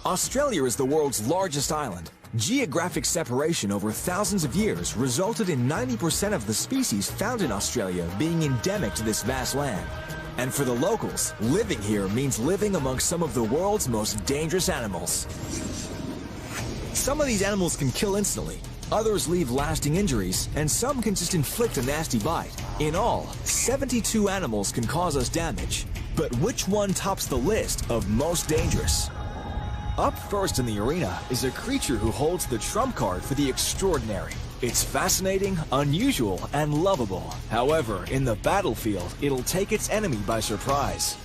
Australia is the world's largest island. Geographic separation over thousands of years resulted in 90% of the species found in Australia being endemic to this vast land. And for the locals, living here means living among some of the world's most dangerous animals. Some of these animals can kill instantly, others leave lasting injuries, and some can just inflict a nasty bite. In all, 72 animals can cause us damage. But which one tops the list of most dangerous? Up first in the arena is a creature who holds the trump card for the extraordinary. It's fascinating, unusual, and lovable. However, in the battlefield, it'll take its enemy by surprise.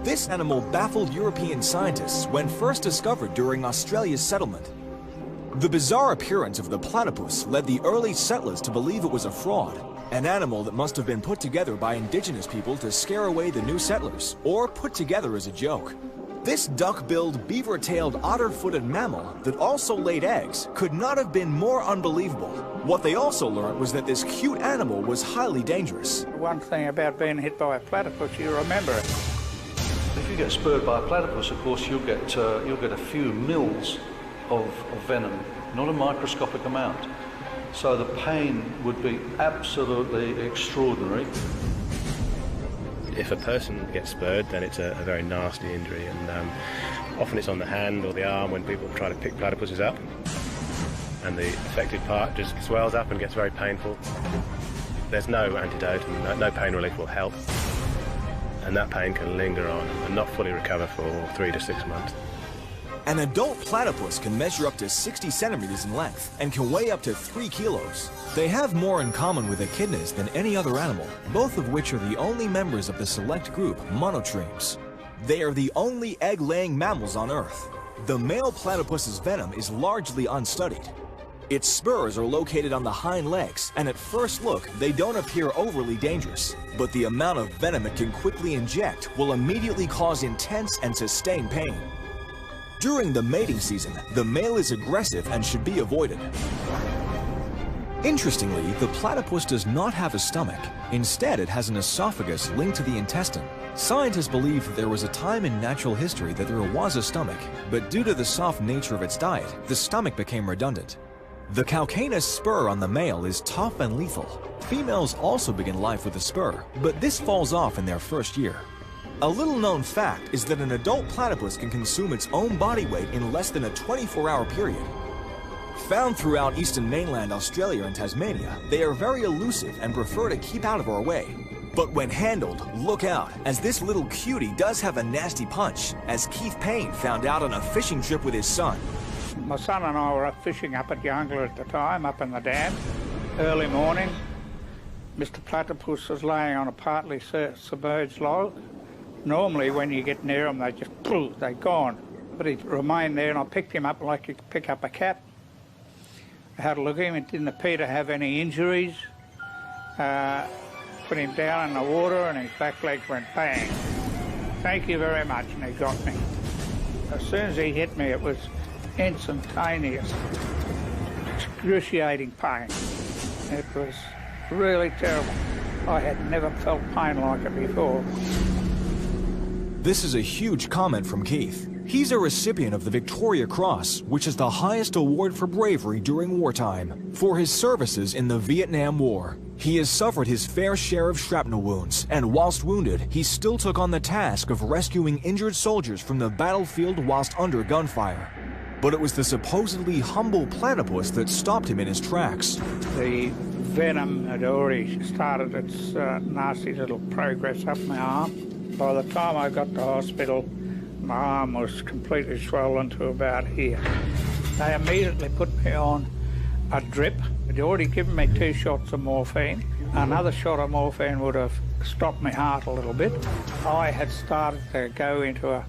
This animal baffled European scientists when first discovered during Australia's settlement. The bizarre appearance of the platypus led the early settlers to believe it was a fraud, an animal that must have been put together by indigenous people to scare away the new settlers, or put together as a joke. This duck-billed, beaver-tailed, otter-footed mammal that also laid eggs could not have been more unbelievable. What they also learned was that this cute animal was highly dangerous. One thing about being hit by a platypus, you remember it. If you get spurred by a platypus, of course, you'll get a few mils of venom, not a microscopic amount. So the pain would be absolutely extraordinary. If a person gets spurred, then it's a very nasty injury, and often it's on the hand or the arm when people try to pick platypuses up, and the affected part just swells up and gets very painful. There's no antidote, and no pain relief will help, and that pain can linger on and not fully recover for 3 to 6 months. An adult platypus can measure up to 60 centimeters in length and can weigh up to 3 kilos. They have more in common with echidnas than any other animal, both of which are the only members of the select group monotremes. They are the only egg-laying mammals on Earth. The male platypus's venom is largely unstudied. Its spurs are located on the hind legs, and at first look, they don't appear overly dangerous. But the amount of venom it can quickly inject will immediately cause intense and sustained pain. During the mating season, the male is aggressive and should be avoided. Interestingly, the platypus does not have a stomach. Instead, it has an esophagus linked to the intestine. Scientists believe that there was a time in natural history that there was a stomach, but due to the soft nature of its diet, the stomach became redundant. The calcaneus spur on the male is tough and lethal. Females also begin life with a spur, but this falls off in their first year. A little-known fact is that an adult platypus can consume its own body weight in less than a 24-hour period. Found throughout eastern mainland Australia and Tasmania, they are very elusive and prefer to keep out of our way. But when handled, look out, as this little cutie does have a nasty punch, as Keith Payne found out on a fishing trip with his son. My son and I were up fishing up at Youngler at the time, up in the dam, early morning. Mr. Platypus was laying on a partly submerged log. Normally, when you get near them, they're gone. But he remained there, and I picked him up like you pick up a cat. I had a look at him. It didn't appear to have any injuries. Put him down in the water, and his back legs went bang. Thank you very much, and he got me. As soon as he hit me, it was instantaneous, excruciating pain. It was really terrible. I had never felt pain like it before. This is a huge comment from Keith. He's a recipient of the Victoria Cross, which is the highest award for bravery during wartime, for his services in the Vietnam War. He has suffered his fair share of shrapnel wounds, and whilst wounded, he still took on the task of rescuing injured soldiers from the battlefield whilst under gunfire. But it was the supposedly humble platypus that stopped him in his tracks. The venom had already started its nasty little progress up my arm. By the time I got to hospital, my arm was completely swollen to about here. They immediately put me on a drip. They'd already given me 2 shots of morphine. Another shot of morphine would have stopped my heart a little bit. I had started to go into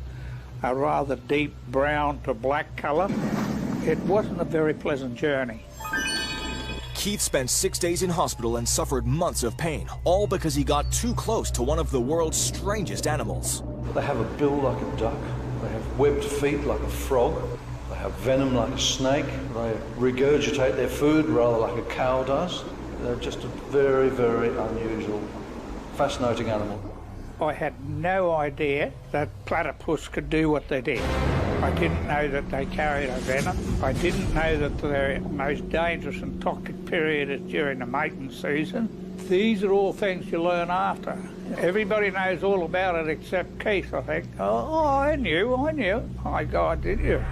a rather deep brown to black colour. It wasn't a very pleasant journey. Keith spent 6 days in hospital and suffered months of pain, all because he got too close to one of the world's strangest animals. They have a bill like a duck. They have webbed feet like a frog. They have venom like a snake. They regurgitate their food rather like a cow does. They're just a very, very unusual Fascinating animal. I had no idea that platypus could do what they did. I didn't know that they carried a venom. I didn't know that their most dangerous and toxic period is during the mating season. These are all things you learn after. Everybody knows all about it except Keith, I think. Oh, I knew. My God, did you?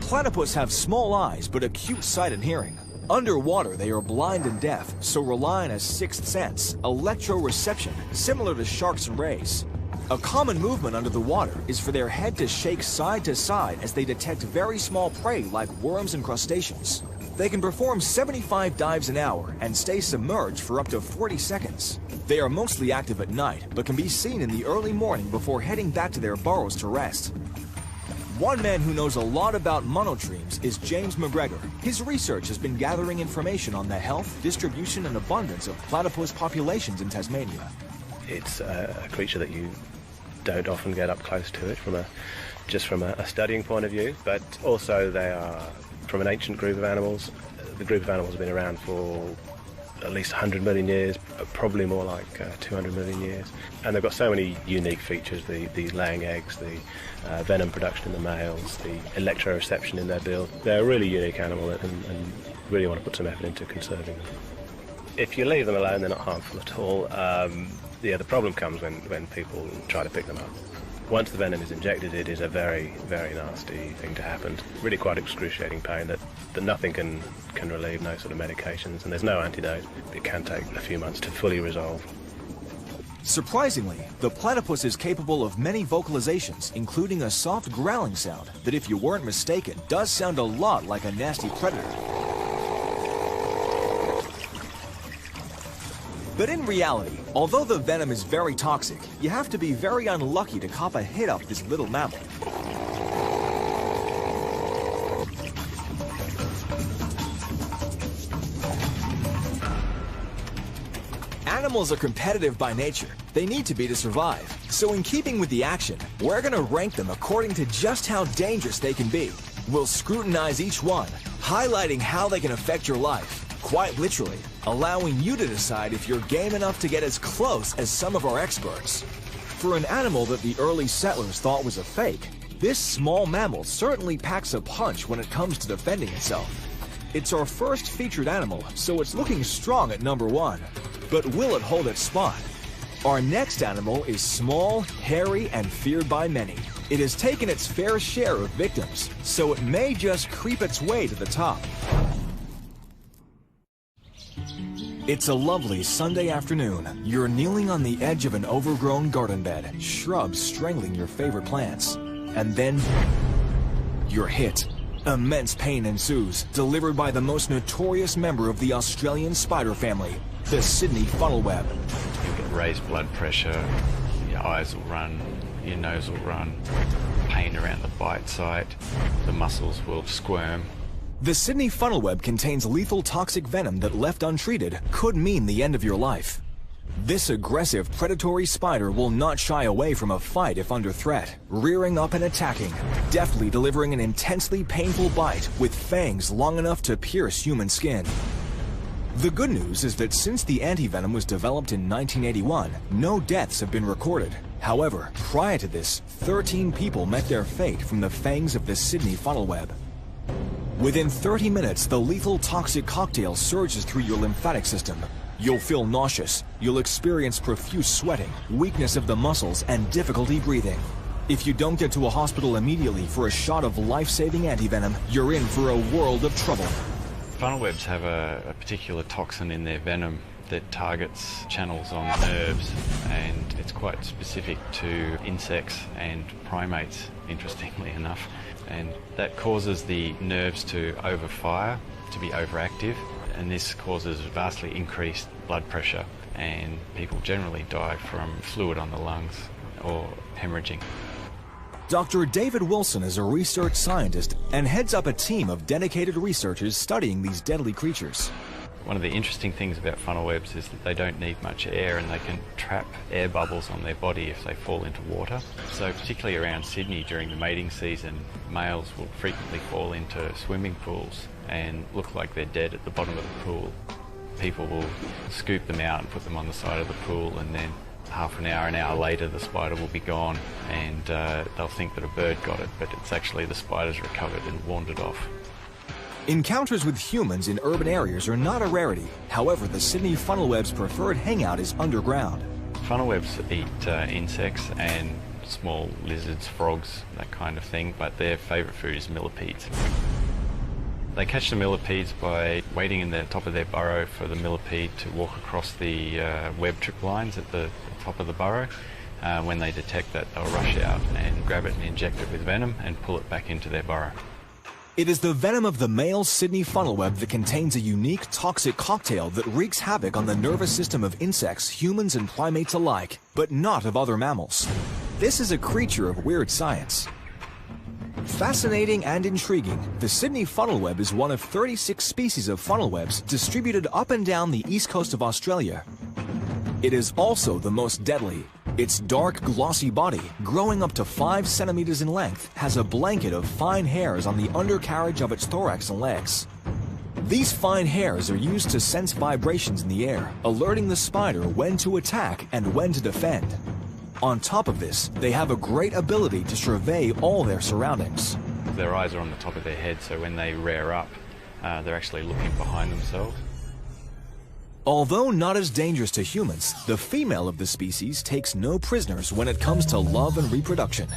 Platypus have small eyes but acute sight and hearing. Underwater, they are blind and deaf, so rely on a sixth sense, electroreception, similar to sharks and rays. A common movement under the water is for their head to shake side to side as they detect very small prey like worms and crustaceans. They can perform 75 dives an hour and stay submerged for up to 40 seconds. They are mostly active at night, but can be seen in the early morning before heading back to their burrows to rest. One man who knows a lot about monotremes is James McGregor. His research has been gathering information on the health, distribution, and abundance of platypus populations in Tasmania. It's a creature that you don't often get up close to it just from a studying point of view, but also they are from an ancient group of animals. The group of animals have been around for at least 100 million years, probably more like 200 million years. And they've got so many unique features, the laying eggs, the venom production in the males, the electroreception in their bill. They're a really unique animal and really want to put some effort into conserving them. If you leave them alone, they're not harmful at all. The problem comes when people try to pick them up. Once the venom is injected, it is a very, very nasty thing to happen. Really quite excruciating pain that nothing can relieve, no sort of medications, and there's no antidote. It can take a few months to fully resolve. Surprisingly, the platypus is capable of many vocalizations, including a soft growling sound that, if you weren't mistaken, does sound a lot like a nasty predator. But in reality, although the venom is very toxic, you have to be very unlucky to cop a hit off this little mammal. Animals are competitive by nature. They need to be to survive. So in keeping with the action, we're gonna rank them according to just how dangerous they can be. We'll scrutinize each one, highlighting how they can affect your life. Quite literally, allowing you to decide if you're game enough to get as close as some of our experts. For an animal that the early settlers thought was a fake, this small mammal certainly packs a punch when it comes to defending itself. It's our first featured animal, so it's looking strong at number 1. But will it hold its spot? Our next animal is small, hairy, and feared by many. It has taken its fair share of victims, so it may just creep its way to the top. It's a lovely Sunday afternoon. You're kneeling on the edge of an overgrown garden bed, shrubs strangling your favorite plants. And then you're hit. Immense pain ensues, delivered by the most notorious member of the Australian spider family, the Sydney funnelweb. You'll get raised blood pressure, your eyes will run, your nose will run, pain around the bite site, the muscles will squirm. The Sydney funnelweb contains lethal toxic venom that, left untreated, could mean the end of your life. This aggressive predatory spider will not shy away from a fight if under threat, rearing up and attacking, deftly delivering an intensely painful bite with fangs long enough to pierce human skin. The good news is that since the antivenom was developed in 1981, no deaths have been recorded. However, prior to this, 13 people met their fate from the fangs of the Sydney funnelweb. Within 30 minutes, the lethal toxic cocktail surges through your lymphatic system. You'll feel nauseous, you'll experience profuse sweating, weakness of the muscles, and difficulty breathing. If you don't get to a hospital immediately for a shot of life-saving antivenom, you're in for a world of trouble. Funnelwebs have a particular toxin in their venom that targets channels on nerves, and it's quite specific to insects and primates, interestingly enough. And that causes the nerves to overfire, to be overactive, and this causes vastly increased blood pressure, and people generally die from fluid on the lungs or hemorrhaging. Dr. David Wilson is a research scientist and heads up a team of dedicated researchers studying these deadly creatures. One of the interesting things about funnelwebs is that they don't need much air, and they can trap air bubbles on their body if they fall into water. So particularly around Sydney during the mating season, males will frequently fall into swimming pools and look like they're dead at the bottom of the pool. People will scoop them out and put them on the side of the pool, and then half an hour later the spider will be gone, and they'll think that a bird got it, but it's actually the spider's recovered and wandered off. Encounters with humans in urban areas are not a rarity. However, the Sydney funnelweb's preferred hangout is underground. Funnelwebs eat insects and small lizards, frogs, that kind of thing, but their favourite food is millipedes. They catch the millipedes by waiting in the top of their burrow for the millipede to walk across the web trip lines at the top of the burrow. When they detect that, they'll rush out and grab it and inject it with venom and pull it back into their burrow. It is the venom of the male Sydney funnelweb that contains a unique toxic cocktail that wreaks havoc on the nervous system of insects, humans, and primates alike, but not of other mammals. This is a creature of weird science. Fascinating and intriguing, the Sydney funnelweb is one of 36 species of funnelwebs distributed up and down the east coast of Australia. It is also the most deadly. Its dark, glossy body, growing up to 5 centimeters in length, has a blanket of fine hairs on the undercarriage of its thorax and legs. These fine hairs are used to sense vibrations in the air, alerting the spider when to attack and when to defend. On top of this, they have a great ability to survey all their surroundings. Their eyes are on the top of their head, so when they rear up, they're actually looking behind themselves. Although not as dangerous to humans, the female of the species takes no prisoners when it comes to love and reproduction.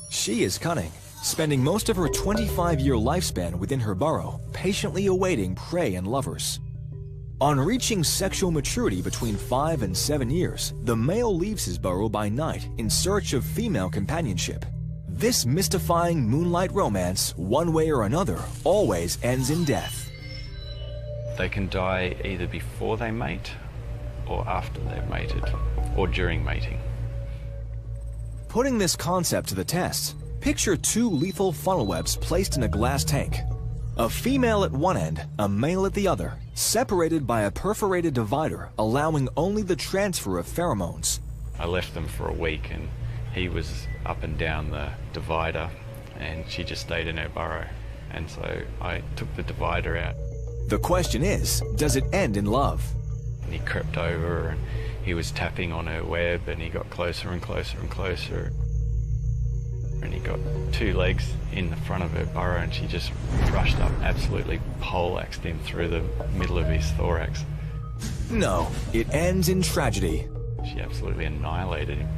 She is cunning, spending most of her 25-year lifespan within her burrow, patiently awaiting prey and lovers. On reaching sexual maturity between 5 and 7 years, the male leaves his burrow by night in search of female companionship. This mystifying moonlight romance, one way or another, always ends in death. They can die either before they mate, or after they've mated, or during mating. Putting this concept to the test, picture 2 lethal funnelwebs placed in a glass tank. A female at one end, a male at the other, separated by a perforated divider, allowing only the transfer of pheromones. I left them for a week, and he was up and down the divider, and she just stayed in her burrow. And so I took the divider out. The question is, does it end in love? And he crept over, and he was tapping on her web, and he got closer and closer and closer. And he got 2 legs in the front of her burrow, and she just rushed up, absolutely poleaxed him through the middle of his thorax. No, it ends in tragedy. She absolutely annihilated him.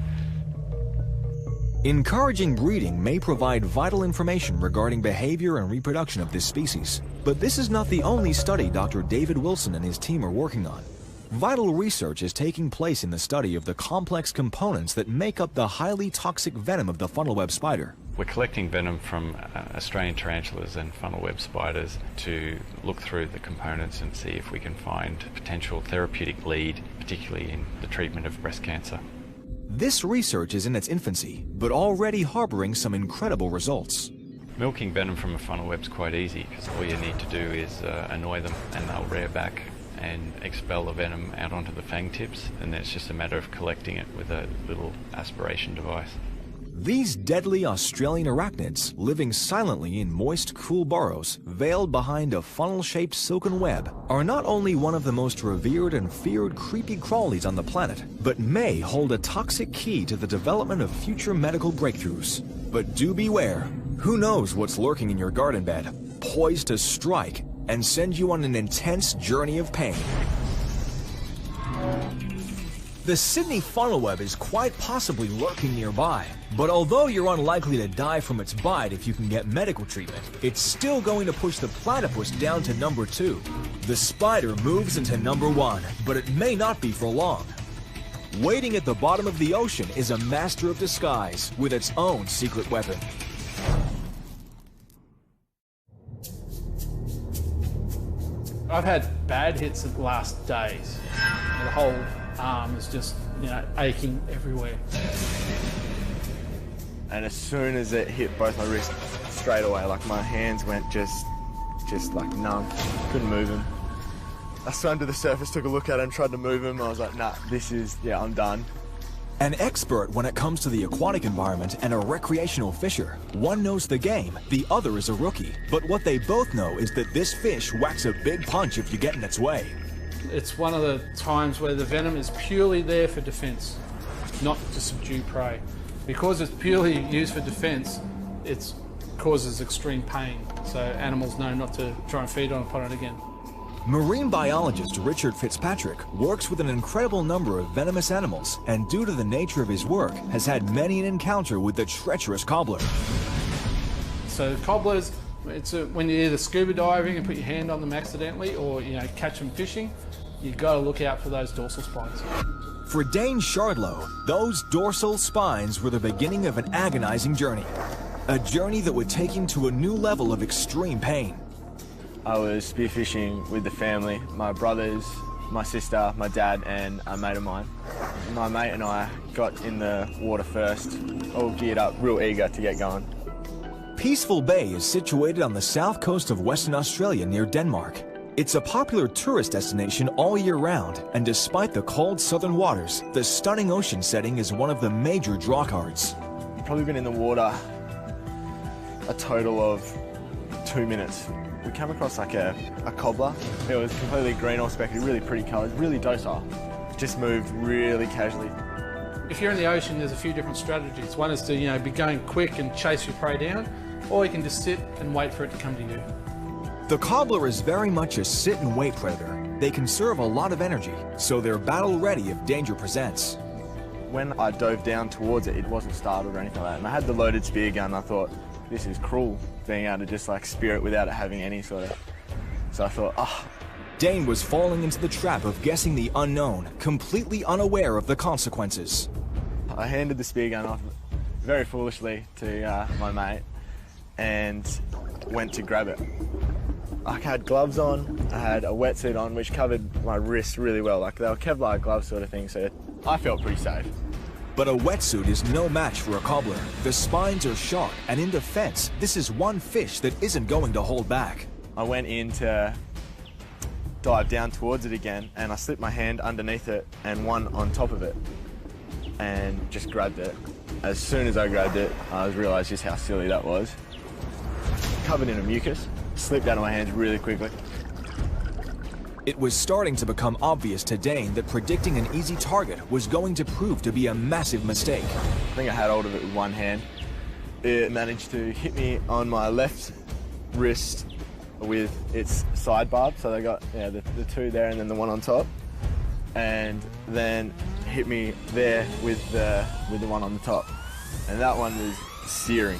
Encouraging breeding may provide vital information regarding behavior and reproduction of this species. But this is not the only study Dr. David Wilson and his team are working on. Vital research is taking place in the study of the complex components that make up the highly toxic venom of the funnelweb spider. We're collecting venom from Australian tarantulas and funnelweb spiders to look through the components and see if we can find potential therapeutic lead, particularly in the treatment of breast cancer. This research is in its infancy, but already harboring some incredible results. Milking venom from a funnelweb is quite easy, because all you need to do is annoy them, and they'll rear back and expel the venom out onto the fang tips, and then it's just a matter of collecting it with a little aspiration device. These deadly Australian arachnids, living silently in moist, cool burrows, veiled behind a funnel-shaped silken web, are not only one of the most revered and feared creepy crawlies on the planet, but may hold a toxic key to the development of future medical breakthroughs. But do beware. Who knows what's lurking in your garden bed, poised to strike and send you on an intense journey of pain. The Sydney funnelweb is quite possibly lurking nearby, but although you're unlikely to die from its bite if you can get medical treatment, it's still going to push the platypus down to number 2. The spider moves into number 1, but it may not be for long. Waiting at the bottom of the ocean is a master of disguise with its own secret weapon. I've had bad hits the last days. The whole arm is just, aching everywhere. And as soon as it hit both my wrists, straight away, like my hands went just like numb. Couldn't move them. I swam to the surface, took a look at him, tried to move him. I was like, nah, I'm done. An expert when it comes to the aquatic environment and a recreational fisher. One knows the game, the other is a rookie. But what they both know is that this fish whacks a big punch if you get in its way. It's one of the times where the venom is purely there for defence, not to subdue prey. Because it's purely used for defence, it causes extreme pain, so animals know not to try and feed upon it again. Marine biologist Richard Fitzpatrick works with an incredible number of venomous animals, and due to the nature of his work, has had many an encounter with the treacherous cobbler. So cobblers, when you're either scuba diving and put your hand on them accidentally, or catch them fishing, you've got to look out for those dorsal spines. For Dane Shardlow, those dorsal spines were the beginning of an agonizing journey. A journey that would take him to a new level of extreme pain. I was spearfishing with the family, my brothers, my sister, my dad and a mate of mine. My mate and I got in the water first, all geared up, real eager to get going. Peaceful Bay is situated on the south coast of Western Australia near Denmark. It's a popular tourist destination all year round, and despite the cold southern waters, the stunning ocean setting is one of the major draw cards. I've probably been in the water a total of 2 minutes. We came across like a cobbler. It was completely green or speckled, really pretty colours, really docile. Just moved really casually. If you're in the ocean, there's a few different strategies. One is to be going quick and chase your prey down, or you can just sit and wait for it to come to you. The cobbler is very much a sit-and-wait predator. They conserve a lot of energy, so they're battle-ready if danger presents. When I dove down towards it, it wasn't startled or anything like that. And I had the loaded spear gun. I thought, this is cruel, being able to just spear it without it having any sort of... So I thought, Dane was falling into the trap of guessing the unknown, completely unaware of the consequences. I handed the spear gun off very foolishly to my mate and went to grab it. I had gloves on, I had a wetsuit on which covered my wrists really well, they were Kevlar gloves sort of thing, so I felt pretty safe. But a wetsuit is no match for a cobbler. The spines are sharp, and in defense, this is one fish that isn't going to hold back. I went in to dive down towards it again, and I slipped my hand underneath it and one on top of it, and just grabbed it. As soon as I grabbed it, I realised just how silly that was. Covered in a mucus, slipped out of my hands really quickly. It was starting to become obvious to Dane that predicting an easy target was going to prove to be a massive mistake. I think I had hold of it with one hand. It managed to hit me on my left wrist with its side barb, so they got the two there and then the one on top, and then hit me there with the one on the top, and that one was searing.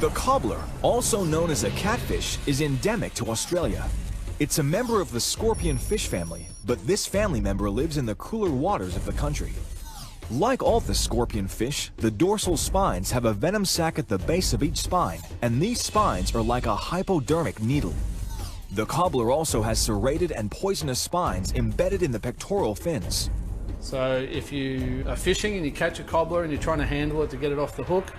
The cobbler, also known as a catfish, is endemic to Australia. It's a member of the scorpion fish family, but this family member lives in the cooler waters of the country. Like all the scorpion fish, the dorsal spines have a venom sac at the base of each spine, and these spines are like a hypodermic needle. The cobbler also has serrated and poisonous spines embedded in the pectoral fins. So if you are fishing and you catch a cobbler and you're trying to handle it to get it off the hook,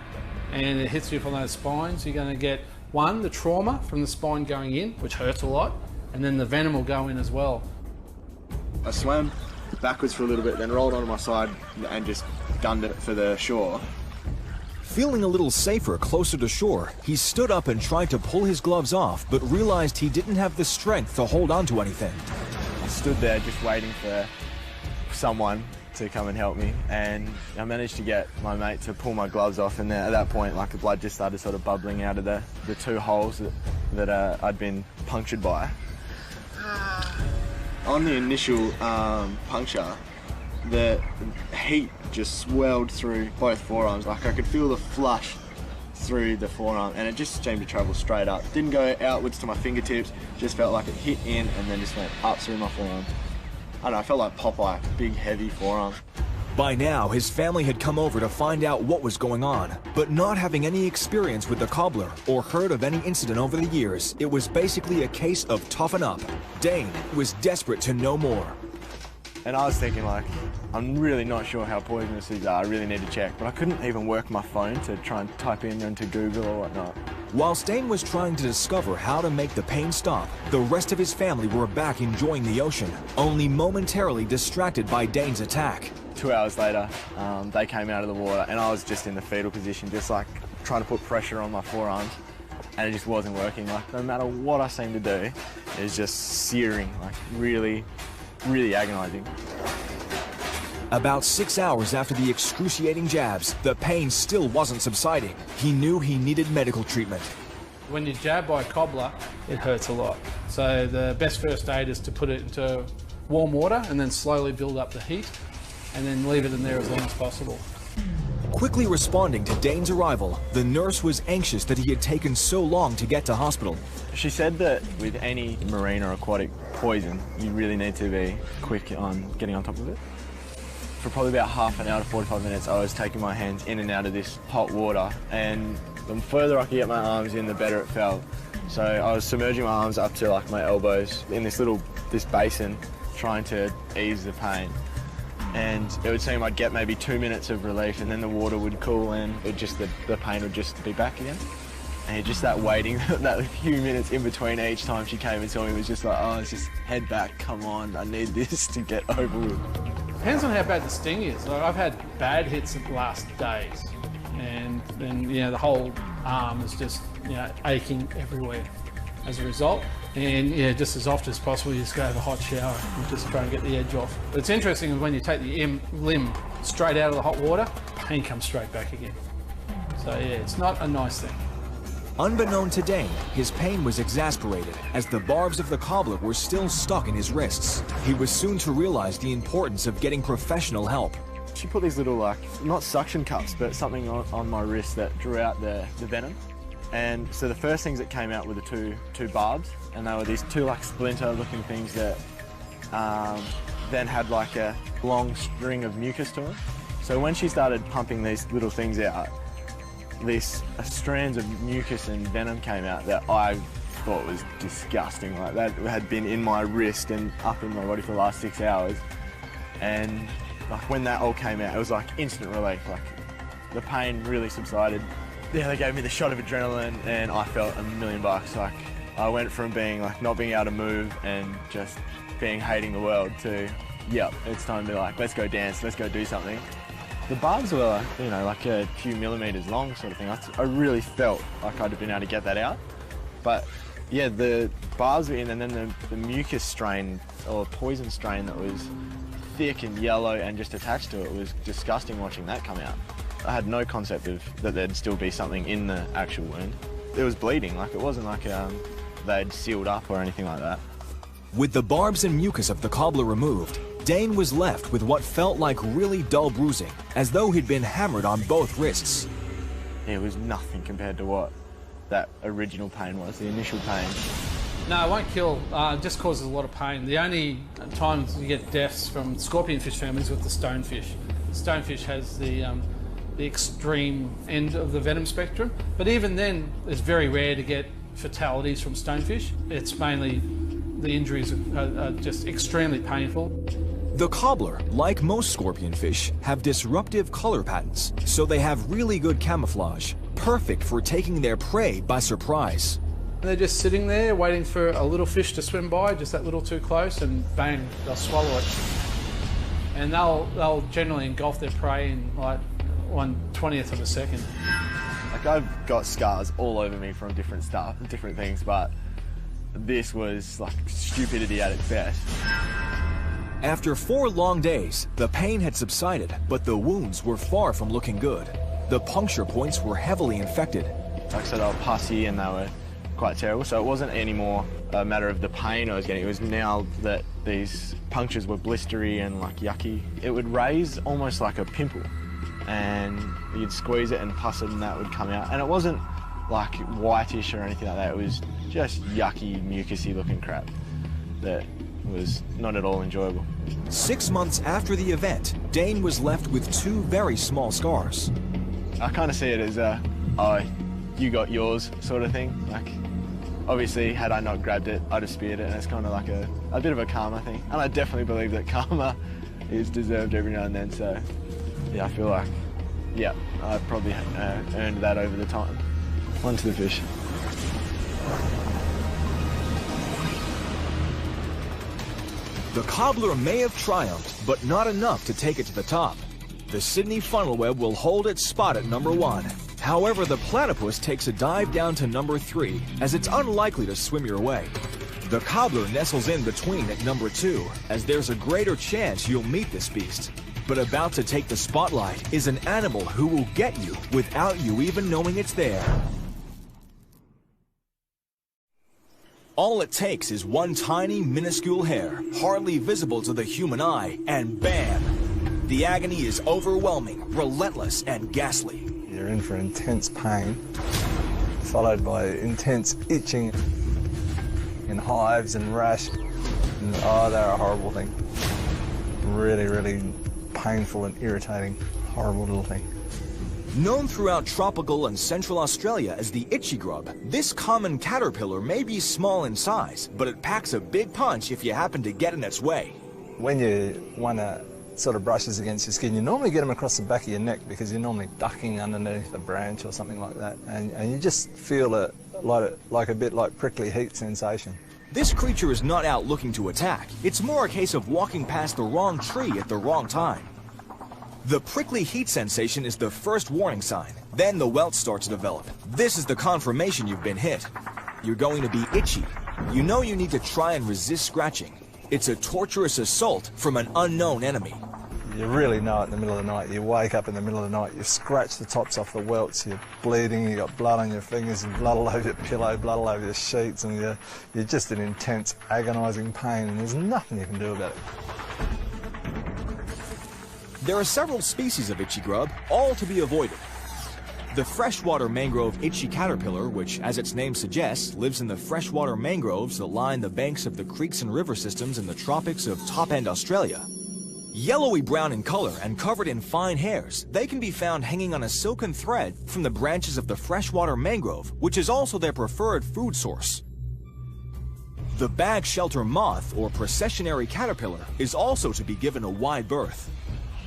and it hits you from those spines, you're going to get, one, the trauma from the spine going in, which hurts a lot, and then the venom will go in as well. I swam backwards for a little bit, then rolled onto my side and just gunned it for the shore. Feeling a little safer closer to shore, he stood up and tried to pull his gloves off, but realized he didn't have the strength to hold onto anything. I stood there just waiting for someone to come and help me, and I managed to get my mate to pull my gloves off, and then at that point the blood just started sort of bubbling out of the two holes that I'd been punctured by. On the initial puncture, the heat just swelled through both forearms. I could feel the flush through the forearm, and it just seemed to travel straight up. Didn't go outwards to my fingertips, just felt like it hit in and then just went up through my forearm. I don't know, I felt like Popeye, big heavy forearm. By now, his family had come over to find out what was going on, but not having any experience with the cobbler or heard of any incident over the years, it was basically a case of toughen up. Dane was desperate to know more. And I was thinking I'm really not sure how poisonous these are, I really need to check, but I couldn't even work my phone to try and type in into Google or whatnot. Whilst Dane was trying to discover how to make the pain stop, the rest of his family were back enjoying the ocean, only momentarily distracted by Dane's attack. 2 hours later, they came out of the water and I was just in the fetal position, just trying to put pressure on my forearms, and it just wasn't working. No matter what I seemed to do, is just searing, like really, really agonizing. About 6 hours after the excruciating jabs, the pain still wasn't subsiding. He knew he needed medical treatment. When you're jabbed by a cobbler, it hurts a lot. So the best first aid is to put it into warm water and then slowly build up the heat and then leave it in there as long as possible. Quickly responding to Dane's arrival, the nurse was anxious that he had taken so long to get to hospital. She said that with any marine or aquatic poison, you really need to be quick on getting on top of it. For probably about half an hour to 45 minutes, I was taking my hands in and out of this hot water, and the further I could get my arms in, the better it felt. So I was submerging my arms up to like my elbows in this basin, trying to ease the pain. And it would seem I'd get maybe 2 minutes of relief, and then the water would cool and the pain would just be back again. And just that waiting, that few minutes in between each time she came and saw me was just like, oh, it's just head back, come on, I need this to get over with. Depends on how bad the sting is. Like, I've had bad hits in the last days, and then the whole arm is just aching everywhere as a result. And just as often as possible, you just go have a hot shower and just try and get the edge off. But it's interesting when you take the limb straight out of the hot water, pain comes straight back again. So it's not a nice thing. Unbeknown to Dane, his pain was exasperated as the barbs of the cobbler were still stuck in his wrists. He was soon to realize the importance of getting professional help. She put these little, not suction cups, but something on my wrist that drew out the venom. And so the first things that came out were the two barbs, and they were these two splinter-looking things that then had a long string of mucus to them. So when she started pumping these little things out, these strands of mucus and venom came out that I thought was disgusting. That had been in my wrist and up in my body for the last 6 hours. And when that all came out, it was instant relief. The pain really subsided. Yeah, they gave me the shot of adrenaline and I felt $1 million. I went from being not being able to move and just hating the world to, yep, it's time to let's go dance, let's go do something. The barbs were, a few millimeters long sort of thing. I really felt like I'd have been able to get that out. But yeah, the barbs were in, and then the mucus strain or poison strain that was thick and yellow and just attached to it was disgusting watching that come out. I had no concept of that there'd still be something in the actual wound. It was bleeding, it wasn't they'd sealed up or anything like that. With the barbs and mucus of the cobbler removed, Dane was left with what felt like really dull bruising, as though he'd been hammered on both wrists. It was nothing compared to what that original pain was, the initial pain. No, it won't kill, it just causes a lot of pain. The only times you get deaths from scorpionfish families with the stonefish. The stonefish has the extreme end of the venom spectrum, but even then it's very rare to get fatalities from stonefish. It's mainly the injuries are just extremely painful. The cobbler, like most scorpionfish, have disruptive color patterns, so they have really good camouflage, perfect for taking their prey by surprise. They're just sitting there waiting for a little fish to swim by, just that little too close, and bang, they'll swallow it. And they'll generally engulf their prey in 1/20th of a second. I've got scars all over me from different things, but this was stupidity at its best. After 4 long days, the pain had subsided, but the wounds were far from looking good. The puncture points were heavily infected. Like I said, they were pussy and they were quite terrible, so it wasn't anymore a matter of the pain I was getting. It was now that these punctures were blistery and yucky. It would raise almost like a pimple, and you'd squeeze it and pus it and that would come out. And it wasn't whitish or anything like that. It was just yucky, mucusy looking crap that was not at all enjoyable. 6 months after the event, Dane was left with 2 very small scars. I kind of see it as oh, you got yours sort of thing. Obviously, had I not grabbed it, I'd have speared it, and it's kind of a bit of a karma thing. And I definitely believe that karma is deserved every now and then, so yeah, I feel yeah, I probably earned that over the time. On to the fish. The cobbler may have triumphed, but not enough to take it to the top. The Sydney funnel web will hold its spot at number 1. However, the platypus takes a dive down to number 3, as it's unlikely to swim your way. The cobbler nestles in between at number 2, as there's a greater chance you'll meet this beast. But about to take the spotlight is an animal who will get you without you even knowing it's there. All it takes is one tiny, minuscule hair, hardly visible to the human eye, and bam! The agony is overwhelming, relentless, and ghastly. You're in for intense pain, followed by intense itching and hives and rash. And, oh, they're a horrible thing. Really, really painful and irritating, horrible little thing. Known throughout tropical and central Australia as the itchy grub, this common caterpillar may be small in size, but it packs a big punch if you happen to get in its way. When one sort of brushes against your skin, you normally get them across the back of your neck because you're normally ducking underneath a branch or something like that, and you just feel it like a bit like prickly heat sensation. This creature is not out looking to attack. It's more a case of walking past the wrong tree at the wrong time. The prickly heat sensation is the first warning sign. Then the welt starts to develop. This is the confirmation you've been hit. You're going to be itchy. You know you need to try and resist scratching. It's a torturous assault from an unknown enemy. You really know it in the middle of the night. You wake up in the middle of the night, you scratch the tops off the welts, you're bleeding, you got blood on your fingers and blood all over your pillow, blood all over your sheets, and you're just in intense, agonising pain, and there's nothing you can do about it. There are several species of itchy grub, all to be avoided. The freshwater mangrove itchy caterpillar, which, as its name suggests, lives in the freshwater mangroves that line the banks of the creeks and river systems in the tropics of top-end Australia. Yellowy brown in color and covered in fine hairs, they can be found hanging on a silken thread from the branches of the freshwater mangrove, which is also their preferred food source. The bag shelter moth, or processionary caterpillar, is also to be given a wide berth.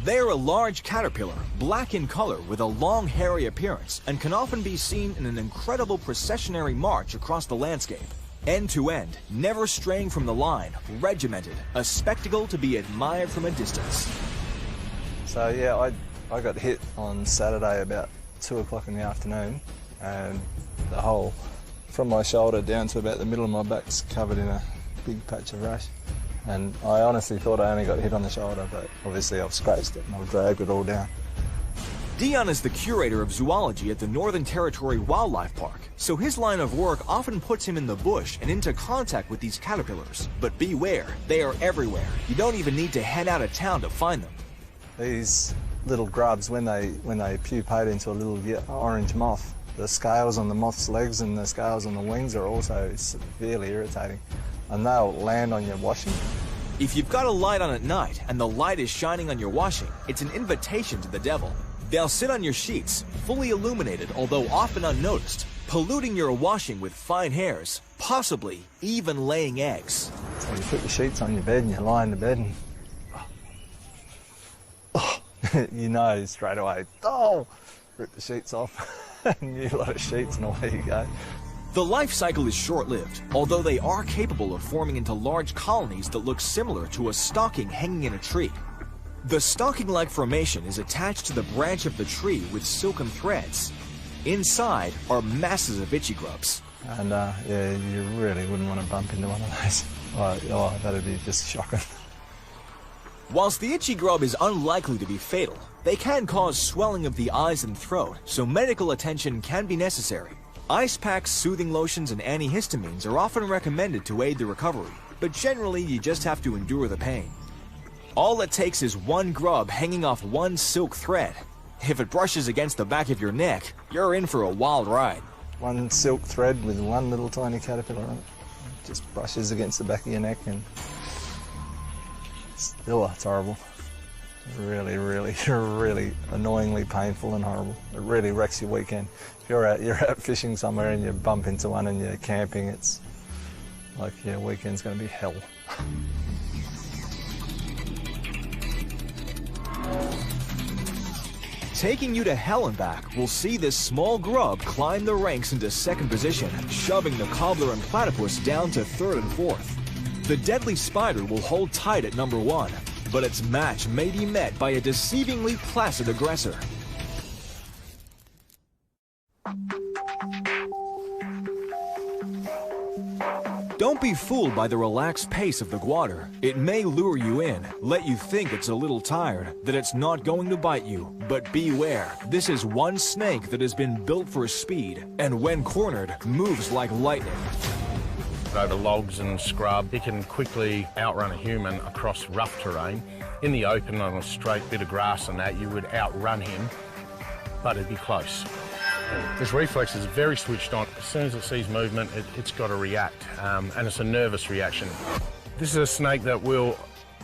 They are a large caterpillar, black in color with a long hairy appearance, and can often be seen in an incredible processionary march across the landscape. End to end, never straying from the line, regimented, a spectacle to be admired from a distance. So yeah, I got hit on Saturday about 2 o'clock in the afternoon, and the whole, from my shoulder down to about the middle of my back's covered in a big patch of rash. And I honestly thought I only got hit on the shoulder, but obviously I've scratched it and I've dragged it all down. Dion is the curator of zoology at the Northern Territory Wildlife Park, so his line of work often puts him in the bush and into contact with these caterpillars. But beware, they are everywhere. You don't even need to head out of town to find them. These little grubs, when they pupate into a little orange moth, the scales on the moth's legs and the scales on the wings are also severely irritating, and they'll land on your washing. If you've got a light on at night and the light is shining on your washing, it's an invitation to the devil. They'll sit on your sheets, fully illuminated although often unnoticed, polluting your washing with fine hairs, possibly even laying eggs. So you put your sheets on your bed and you lie in the bed and you know straight away, oh, rip the sheets off, new lot of sheets and away you go. The life cycle is short-lived, although they are capable of forming into large colonies that look similar to a stocking hanging in a tree. The stocking-like formation is attached to the branch of the tree with silken threads. Inside are masses of itchy grubs. And yeah, you really wouldn't want to bump into one of those. Oh, that'd be just shocking. Whilst the itchy grub is unlikely to be fatal, they can cause swelling of the eyes and throat, so medical attention can be necessary. Ice packs, soothing lotions, and antihistamines are often recommended to aid the recovery, but generally you just have to endure the pain. All it takes is one grub hanging off one silk thread. If it brushes against the back of your neck, you're in for a wild ride. One silk thread with one little tiny caterpillar on it. It just brushes against the back of your neck and it's horrible. Really, really, really annoyingly painful and horrible. It really wrecks your weekend. If you're out fishing somewhere and you bump into one and you're camping, it's like your weekend's going to be hell. Taking you to hell and back, we'll see this small grub climb the ranks into second position, shoving the cobbler and platypus down to third and fourth. The deadly spider will hold tight at number 1, but its match may be met by a deceivingly placid aggressor. Don't Don't be fooled by the relaxed pace of the guader. It may lure you in, let you think it's a little tired, that it's not going to bite you. But beware, this is one snake that has been built for speed, and when cornered, moves like lightning. Over logs and scrub, he can quickly outrun a human across rough terrain. In the open, on a straight bit of grass and that, you would outrun him, but it'd be close. This reflex is very switched on. As soon as it sees movement, it's got to react, and it's a nervous reaction. This is a snake that will,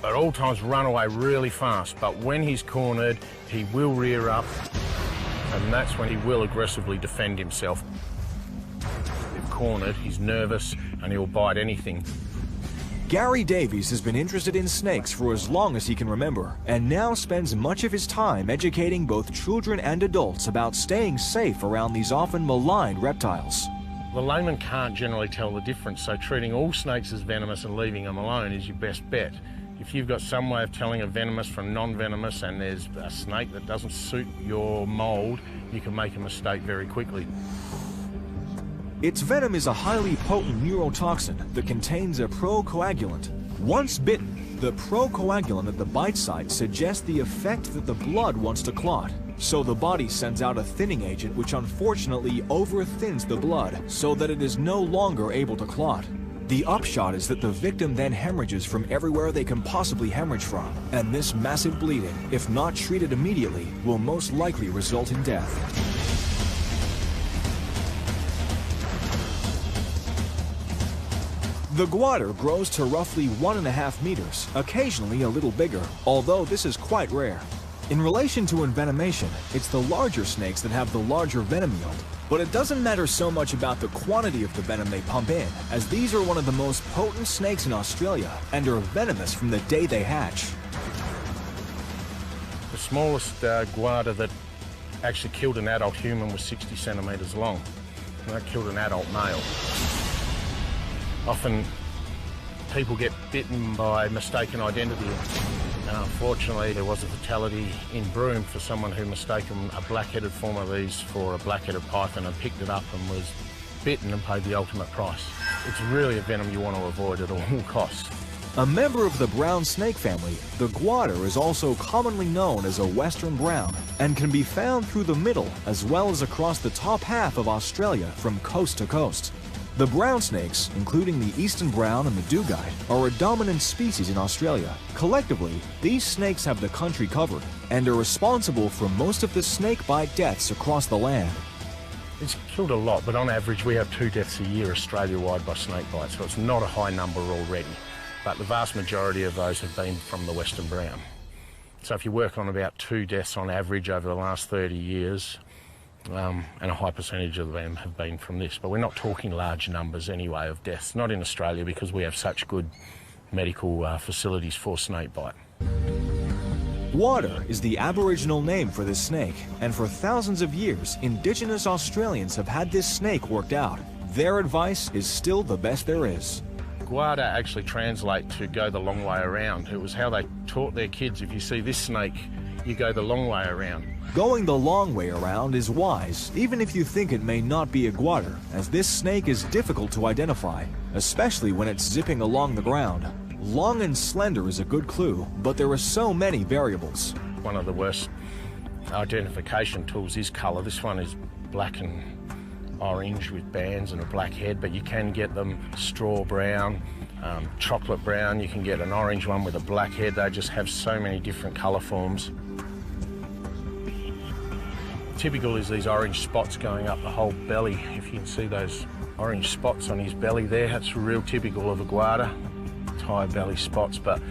at all times, run away really fast, but when he's cornered, he will rear up, and that's when he will aggressively defend himself. If cornered, he's nervous, and he'll bite anything. Gary Davies has been interested in snakes for as long as he can remember, and now spends much of his time educating both children and adults about staying safe around these often maligned reptiles. The layman can't generally tell the difference, so treating all snakes as venomous and leaving them alone is your best bet. If you've got some way of telling a venomous from non-venomous and there's a snake that doesn't suit your mould, you can make a mistake very quickly. Its venom is a highly potent neurotoxin that contains a procoagulant. Once bitten, the procoagulant at the bite site suggests the effect that the blood wants to clot. So the body sends out a thinning agent which unfortunately over-thins the blood so that it is no longer able to clot. The upshot is that the victim then hemorrhages from everywhere they can possibly hemorrhage from, and this massive bleeding, if not treated immediately, will most likely result in death. The guader grows to roughly 1.5 meters, occasionally a little bigger, although this is quite rare. In relation to envenomation, it's the larger snakes that have the larger venom yield. But it doesn't matter so much about the quantity of the venom they pump in, as these are one of the most potent snakes in Australia and are venomous from the day they hatch. The smallest guader that actually killed an adult human was 60 centimetres long, and that killed an adult male. Often people get bitten by mistaken identity. And unfortunately, there was a fatality in Broome for someone who mistaken a black-headed form of these for a black-headed python and picked it up and was bitten and paid the ultimate price. It's really a venom you want to avoid at all costs. A member of the brown snake family, the guader is also commonly known as a western brown and can be found through the middle as well as across the top half of Australia from coast to coast. The brown snakes, including the eastern brown and the dugite, are a dominant species in Australia. Collectively, these snakes have the country covered and are responsible for most of the snake bite deaths across the land. It's killed a lot, but on average we have 2 deaths a year Australia-wide by snake bite, so it's not a high number already. But the vast majority of those have been from the western brown. So if you work on about 2 deaths on average over the last 30 years, and a high percentage of them have been from this. But we're not talking large numbers anyway of deaths, not in Australia because we have such good medical facilities for snakebite. Guader is the Aboriginal name for this snake, and for thousands of years, Indigenous Australians have had this snake worked out. Their advice is still the best there is. Guader actually translate to go the long way around. It was how they taught their kids, if you see this snake, you go the long way around. Going the long way around is wise, even if you think it may not be a guader, as this snake is difficult to identify, especially when it's zipping along the ground. Long and slender is a good clue, but there are so many variables. One of the worst identification tools is colour. This one is black and orange with bands and a black head, but you can get them straw brown, chocolate brown. You can get an orange one with a black head. They just have so many different colour forms. Typical is these orange spots going up the whole belly. If you can see those orange spots on his belly there, that's real typical of a guader. It's high belly spots, but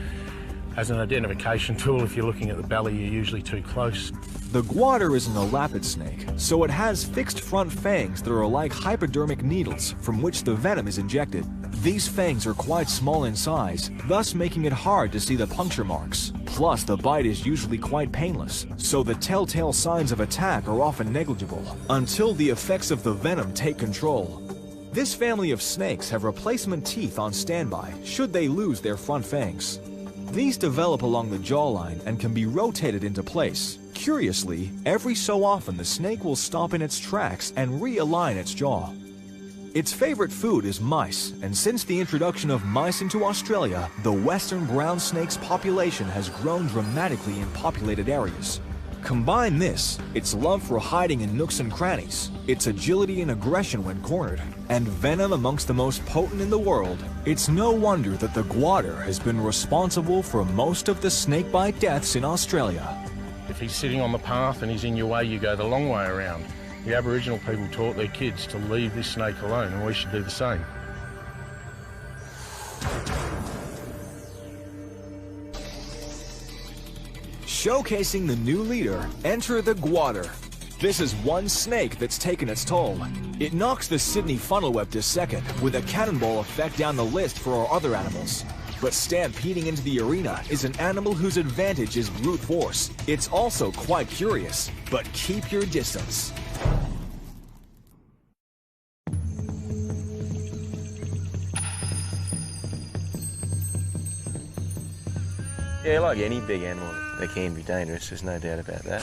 as an identification tool, if you're looking at the belly, you're usually too close. The guader is an elapid snake, so it has fixed front fangs that are like hypodermic needles from which the venom is injected. These fangs are quite small in size, thus making it hard to see the puncture marks. Plus, the bite is usually quite painless, so the telltale signs of attack are often negligible, until the effects of the venom take control. This family of snakes have replacement teeth on standby, should they lose their front fangs. These develop along the jawline and can be rotated into place. Curiously, every so often the snake will stop in its tracks and realign its jaw. Its favorite food is mice, and since the introduction of mice into Australia, the western brown snake's population has grown dramatically in populated areas. Combine this, its love for hiding in nooks and crannies, its agility and aggression when cornered, and venom amongst the most potent in the world, it's no wonder that the guader has been responsible for most of the snakebite deaths in Australia. If he's sitting on the path and he's in your way, you go the long way around. The Aboriginal people taught their kids to leave this snake alone, and we should do the same. Showcasing the new leader, enter the guader. This is one snake that's taken its toll. It knocks the Sydney funnel web to second, with a cannonball effect down the list for our other animals. But stampeding into the arena is an animal whose advantage is brute force. It's also quite curious, but keep your distance. Yeah, like any big animal, they can be dangerous, there's no doubt about that.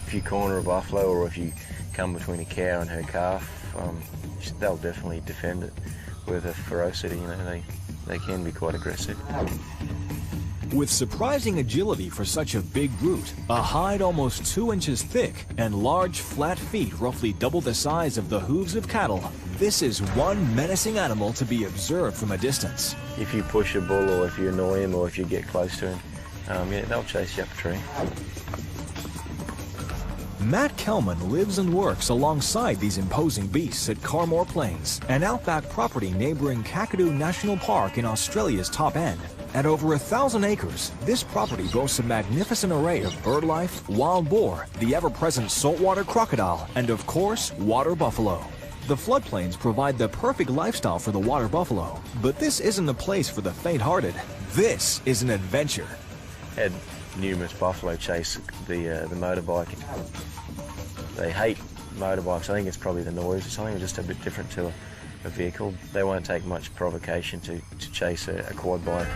If you corner a buffalo or if you come between a cow and her calf, they'll definitely defend it with a ferocity, you know, they can be quite aggressive. With surprising agility for such a big brute, a hide almost 2 inches thick, and large flat feet roughly double the size of the hooves of cattle, this is one menacing animal to be observed from a distance. If you push a bull or if you annoy him or if you get close to him, yeah, they'll chase you up a tree. Matt Kelman lives and works alongside these imposing beasts at Carmore Plains, an outback property neighboring Kakadu National Park in Australia's top end. At over 1,000 acres, this property boasts a magnificent array of bird life, wild boar, the ever-present saltwater crocodile, and of course, water buffalo. The floodplains provide the perfect lifestyle for the water buffalo, but this isn't a place for the faint-hearted. This is an adventure. Had numerous buffalo chase the motorbike. They hate motorbikes. I think it's probably the noise or something, just a bit different to a vehicle. They won't take much provocation to chase a quad bike.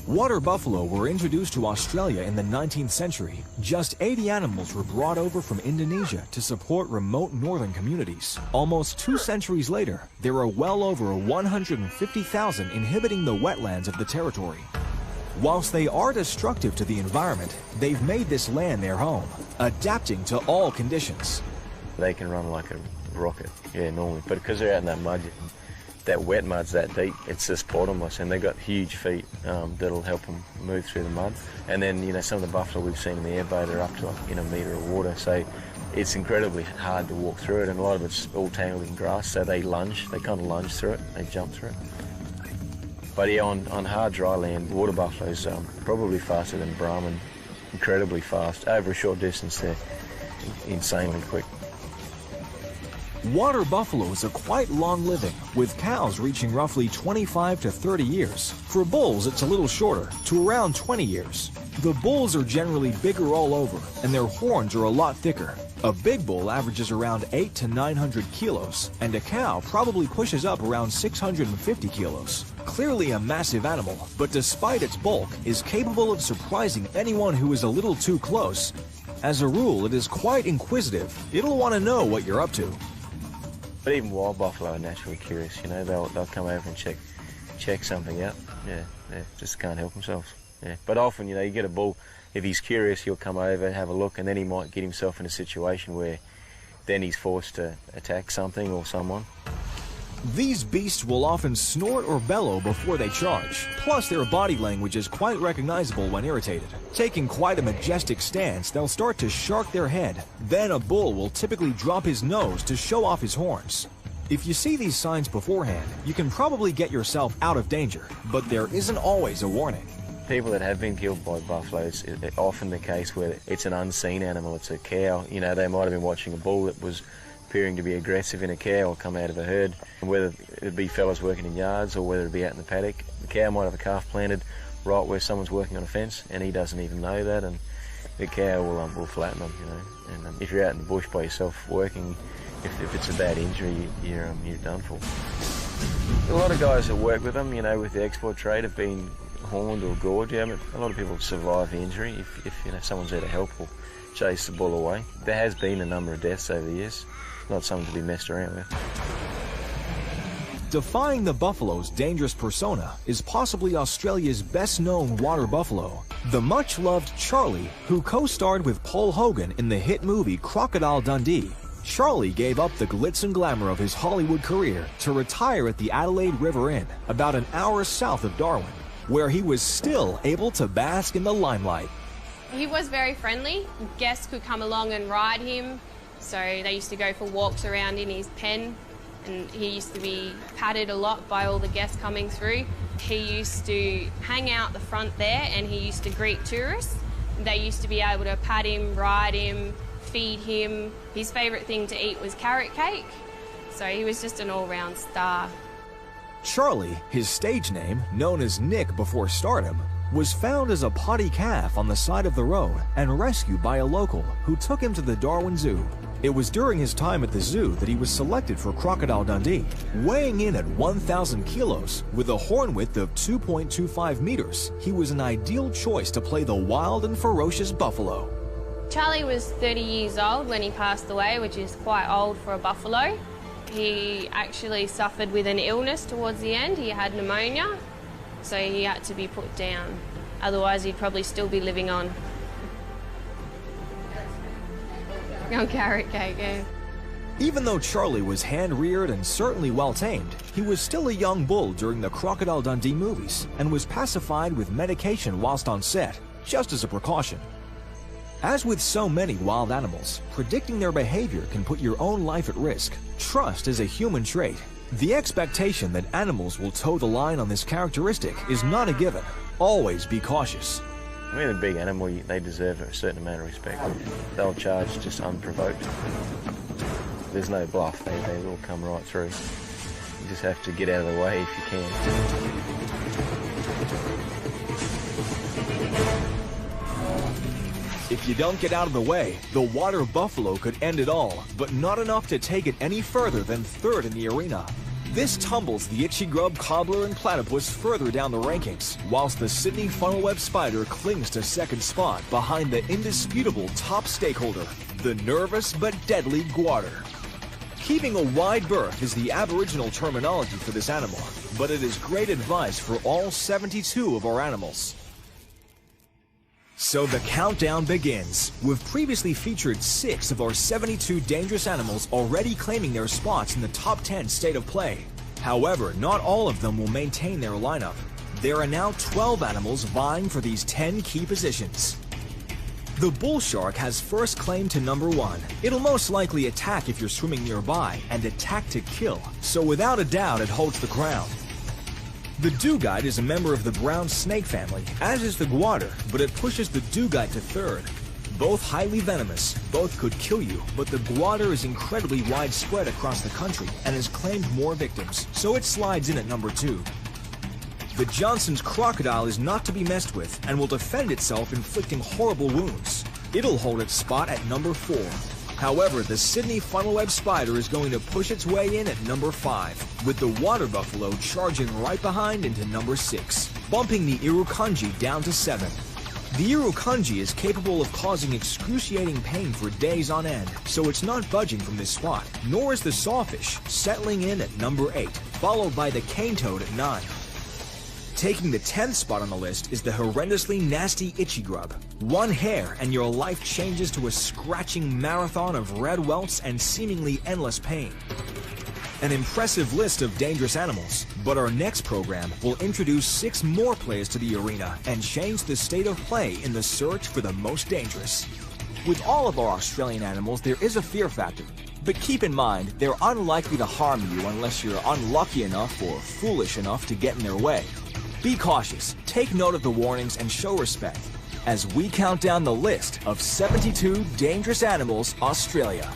Water buffalo were introduced to Australia in the 19th century. Just 80 animals were brought over from Indonesia to support remote northern communities. Almost 2 centuries later, there are well over 150,000 inhabiting the wetlands of the territory. Whilst they are destructive to the environment, they've made this land their home, adapting to all conditions. They can run like a rocket, yeah, normally, but because they're out in that mud, that wet mud's that deep, it's just bottomless, and they've got huge feet that'll help them move through the mud. And then, you know, some of the buffalo we've seen in the airboat are up to a metre of water, so it's incredibly hard to walk through it, and a lot of it's all tangled in grass, so they kind of lunge through it, they jump through it. But yeah, on hard dry land, water buffalo's probably faster than Brahman, incredibly fast. Over a short distance, they're insanely quick. Water buffaloes are quite long-living, with cows reaching roughly 25 to 30 years. For bulls, it's a little shorter, to around 20 years. The bulls are generally bigger all over, and their horns are a lot thicker. A big bull averages around 800 to 900 kilos, and a cow probably pushes up around 650 kilos. Clearly a massive animal, but despite its bulk, is capable of surprising anyone who is a little too close. As a rule, it is quite inquisitive. It'll want to know what you're up to. But even wild buffalo are naturally curious, you know, they'll come over and check something out. Yeah, just can't help themselves. Yeah, but often, you know, you get a bull, if he's curious, he'll come over, have a look, and then he might get himself in a situation where then he's forced to attack something or someone. These beasts will often snort or bellow before they charge. Plus, their body language is quite recognizable when irritated. Taking quite a majestic stance, they'll start to shark their head. Then a bull will typically drop his nose to show off his horns. If you see these signs beforehand, you can probably get yourself out of danger, but there isn't always a warning. People that have been killed by buffalo, it's often the case where it's an unseen animal, it's a cow. You know, they might have been watching a bull that was appearing to be aggressive in a cow or come out of a herd, whether it be fellas working in yards or whether it be out in the paddock. The cow might have a calf planted right where someone's working on a fence, and he doesn't even know that, and the cow will flatten them, you know. And if you're out in the bush by yourself working, if it's a bad injury, you're done for. A lot of guys that work with them, you know, with the export trade have been horned or gored, yeah, but a lot of people survive the injury if you know, someone's there to help or chase the bull away. There has been a number of deaths over the years, not something to be messed around with. Defying the buffalo's dangerous persona is possibly Australia's best-known water buffalo, the much-loved Charlie, who co-starred with Paul Hogan in the hit movie Crocodile Dundee. Charlie gave up the glitz and glamour of his Hollywood career to retire at the Adelaide River Inn, about an hour south of Darwin, where he was still able to bask in the limelight. He was very friendly. Guests could come along and ride him, so they used to go for walks around in his pen, and he used to be patted a lot by all the guests coming through. He used to hang out the front there and he used to greet tourists. They used to be able to pat him, ride him, feed him. His favourite thing to eat was carrot cake, so he was just an all-round star. Charlie, his stage name, known as Nick before stardom, was found as a potty calf on the side of the road and rescued by a local who took him to the Darwin Zoo. It was during his time at the zoo that he was selected for Crocodile Dundee, weighing in at 1,000 kilos with a horn width of 2.25 meters. He was an ideal choice to play the wild and ferocious buffalo. Charlie was 30 years old when he passed away, which is quite old for a buffalo. He actually suffered with an illness towards the end. He had pneumonia, so he had to be put down. Otherwise, he'd probably still be living on carrot cake, yeah. Even though Charlie was hand-reared and certainly well-tamed, he was still a young bull during the Crocodile Dundee movies and was pacified with medication whilst on set, just as a precaution. As with so many wild animals, predicting their behavior can put your own life at risk. Trust is a human trait. The expectation that animals will toe the line on this characteristic is not a given. Always be cautious. I mean, a big animal, they deserve a certain amount of respect. They'll charge just unprovoked. There's no bluff, they will come right through. You just have to get out of the way if you can. If you don't get out of the way, the water buffalo could end it all, but not enough to take it any further than third in the arena. This tumbles the itchy grub, cobbler, and platypus further down the rankings, whilst the Sydney funnel-web spider clings to second spot behind the indisputable top stakeholder, the nervous but deadly guater. Keeping a wide berth is the Aboriginal terminology for this animal, but it is great advice for all 72 of our animals. So the countdown begins. We've previously featured 6 of our 72 dangerous animals already claiming their spots in the top 10 state of play. However, not all of them will maintain their lineup. There are now 12 animals vying for these 10 key positions. The bull shark has first claim to number 1. It'll most likely attack if you're swimming nearby and attack to kill, so without a doubt it holds the crown. The dugite is a member of the brown snake family, as is the guater, but it pushes the dugite to third. Both highly venomous, both could kill you, but the guater is incredibly widespread across the country and has claimed more victims, so it slides in at number 2. The Johnson's crocodile is not to be messed with and will defend itself, inflicting horrible wounds. It'll hold its spot at number 4. However, the Sydney funnel-web spider is going to push its way in at number 5, with the water buffalo charging right behind into number 6, bumping the irukandji down to 7. The irukandji is capable of causing excruciating pain for days on end, so it's not budging from this spot, nor is the sawfish, settling in at number 8, followed by the cane toad at 9. Taking the 10th spot on the list is the horrendously nasty itchy grub. One hair and your life changes to a scratching marathon of red welts and seemingly endless pain. An impressive list of dangerous animals, but our next program will introduce 6 more players to the arena and change the state of play in the search for the most dangerous. With all of our Australian animals, there is a fear factor, but keep in mind they're unlikely to harm you unless you're unlucky enough or foolish enough to get in their way. Be cautious, take note of the warnings, and show respect as we count down the list of 72 dangerous animals Australia.